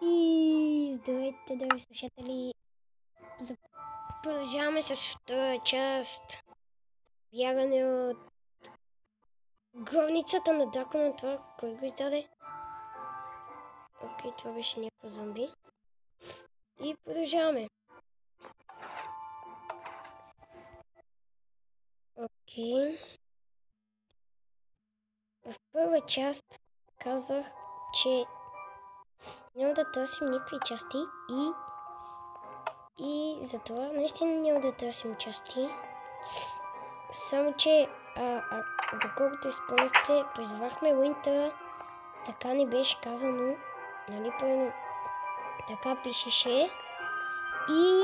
И здравейте, драги слушатели! Продължаваме с втора част. Бягане от гробницата на дракона. Това кой го издаде? Окей, това беше някакво зомби. И продължаваме. Окей. В първа част казах, че няма да търсим никакви части и затова наистина няма да търсим части. Само че, доколкото изпълнихте, призвахме Уинтъра, така не беше казано, нали, пълно, така пишеше и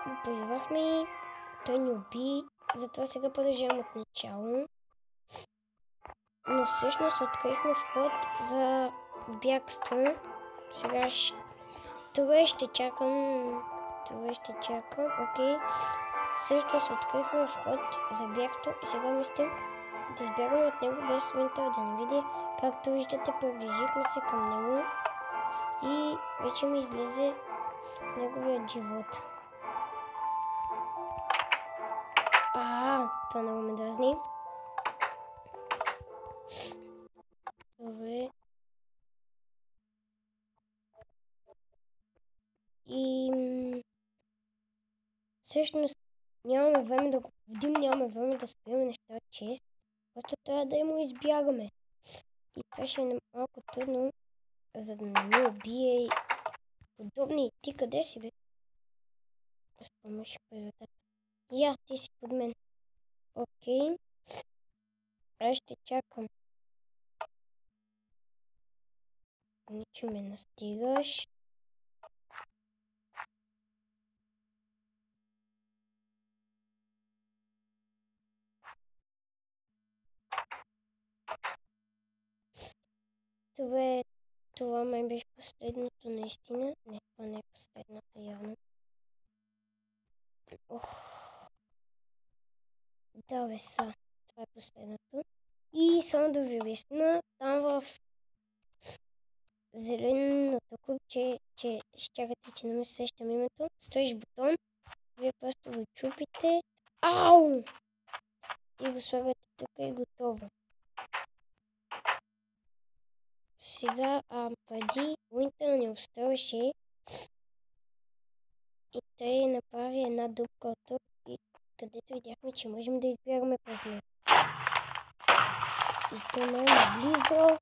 го призвахме и той ни уби, затова сега продължавам от начало. Но всъщност открихме вход за бягство. Сега ще чакам, окей. Всъщност открихме вход за бягство и сега мислим да избягаме от него без Уинтър да не види. Както виждате, приближихме се към него и вече ми излезе неговият живот. Това много ме дразни. Добре. И всъщност нямаме време да го победим, нямаме време да спием неща чест. Просто трябва да му избягаме. И това ще е малко трудно, за да не ме убие и подобни. Ти къде си, бе? Разпомъши първата. Ти си под мен. Окей. Аз ще чакам. Ниче ме настигаш. Това май беше последното наистина. Не, това не е последното явно. Да, бе са. Това е последното. И само да ви обясня, там в зеленото купче, че чакате, че не ме сещам името, стоиш бутон, вие просто го чупите. Ау! И го слагате тук и готово. Сега, преди Уинтър ни обстройваше и той направи една дупка от тук, и където видяхме, че можем да избягаме през нея. И то не е наблизо.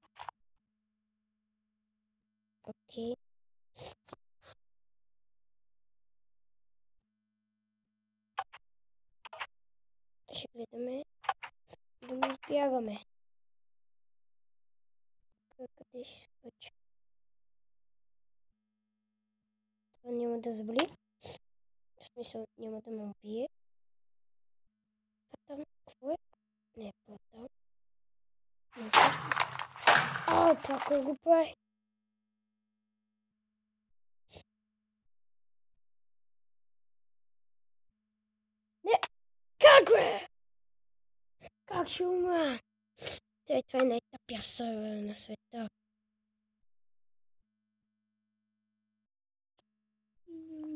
Окей. Ще гледаме да му избягаме. Къде ще скочи? Това няма да заболи. В смисъл няма да ме убие. Там какво е? Не е портал. Това кой го прави? Не! Как бе? Как ще умра? Това е най-тъпия сървър на света.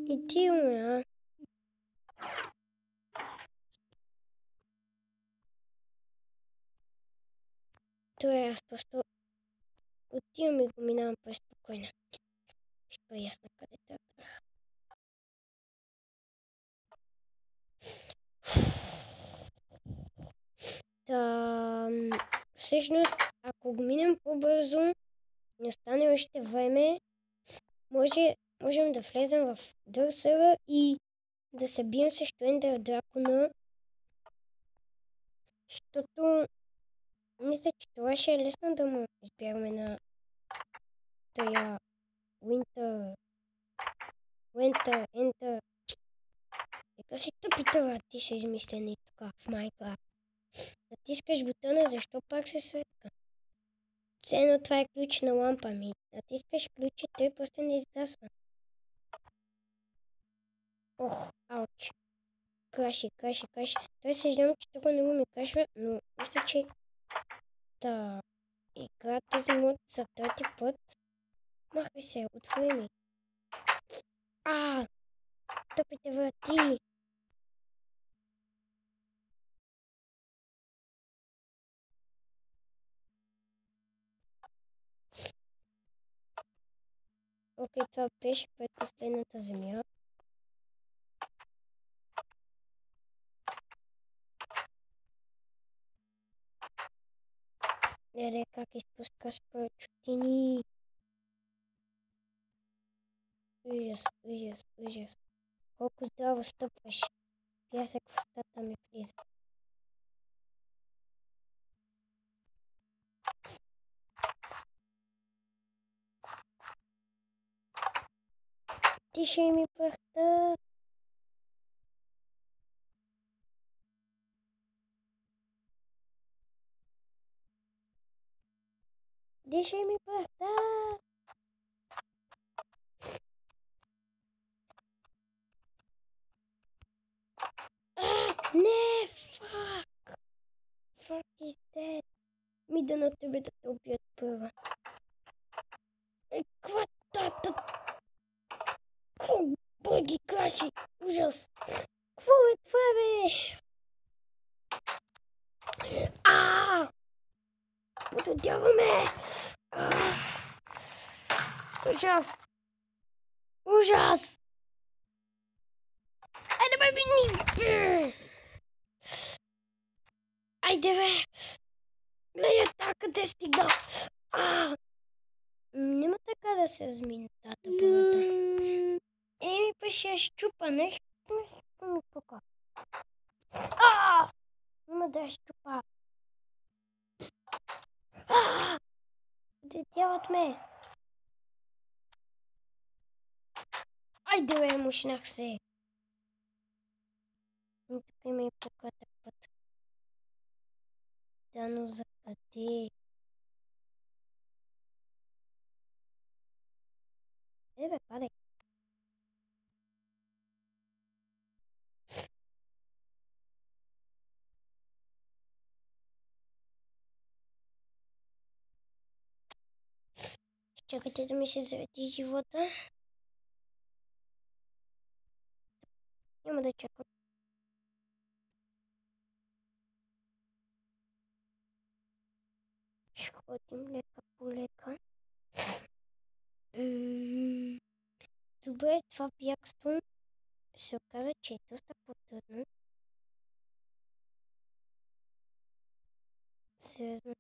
И ти умра. Аз просто отивам и го минавам по-спокойно. Ще е ясно къде тръгнах. Всъщност, ако го минем по-бързо, не остане още време, можем да влезем в Дърсъра и да се бием срещу Ендър Дракона, защото мисля, че това ще е лесно да му избягаме на тая Уинтър, Ендър. Така си тъпи, ти са измислени тук в Майнкрафт. Натискаш бутона, защо пак се светка? Ценно, това е ключ на лампа ми. Натискаш ключа, той просто не изгасва. Ауч. Краши. Той съжалявам, че тук не го ми кашва, но мисля, че игра този мод за трети път Махай се, отвори ми. Тъпите врати. Окей, това беше предпоследната земя. Как изпускаш пръчотини. Ужас. Колко здраво стъпваш. Пясък в устата ми влиза. Дишай ми пръхта. Дишай ми пръхта. Не, fuck. Fuck is dead. Ми на тебе да те убият първа. Кватата. Бъги каши. Ужас. Какво е това, бе? Пододяваме. Ужас. Айде, бе, бе. Айде, бе. Гледай къде стига. Нема така да се размине тата първата. Еми, па ще щупа нещо. Нещо ми тука. Нема да щупа. Детяват ме. Айде, бе, мушнах се. Тук има и покатък път. Да, но за къде? Бе, падай. Чакайте да ми се зареди живота. Няма да чакам. Ще ходим лека по лека. Добре, това бягство се оказа, че е доста по-трудно. Сериозно.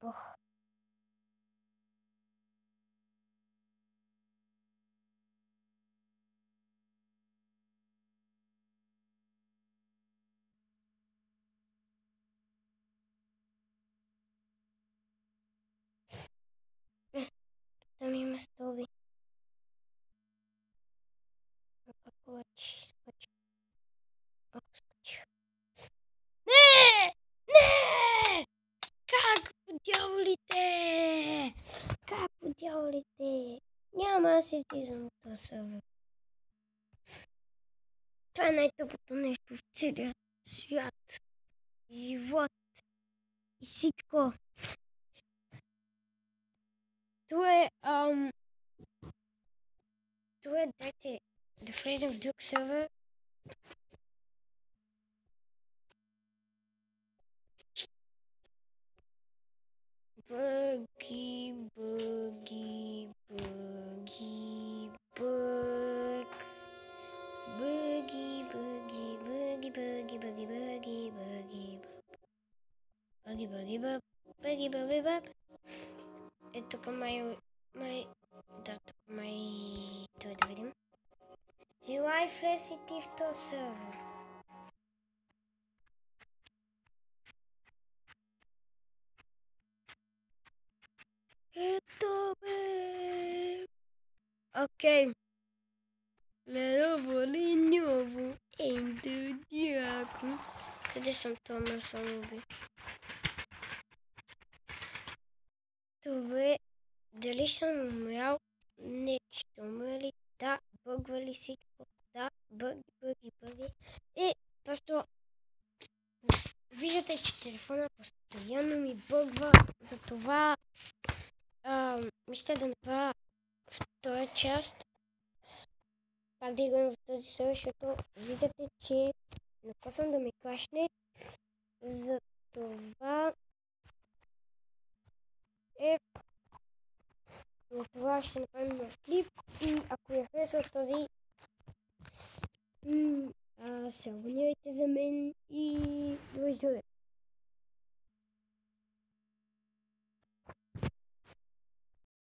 Ох. Там има стълби. Какво ще скочи? Скочи. Не! Не! Как по дяволите? Как по дяволите? Няма да се излизам от този сервер. Това е най-тъпото нещо в целия свят. Живот. И всичко. Това е, дайте да влезем в друг сервер. Бъги, бъги, бъги, бъг. Бъги, бъги, бъги, бъги, бъги, бъги, бъги, бъги, бъги, бъг, бъги, бъги, бъг. Е, тук да, тук той да видим. Елай, влез и ти в този сервер. Ето, бе! Окей. Лерово ли ново? Ендо дяко. Къде съм това самоби? Добре. Дали съм умрял? Не. Ще умра ли? Да. Бъгва ли всичко? Да. Бъги. Просто... Виж виждате, че телефона постоянно ми бъгва, затова мисля да направя втора част. Пак да играем в този сервер, защото виждате, че напосвам да ме клашне. Затова ще направим нов клип и ако я харесва този, се абонирайте за мен и довиждане.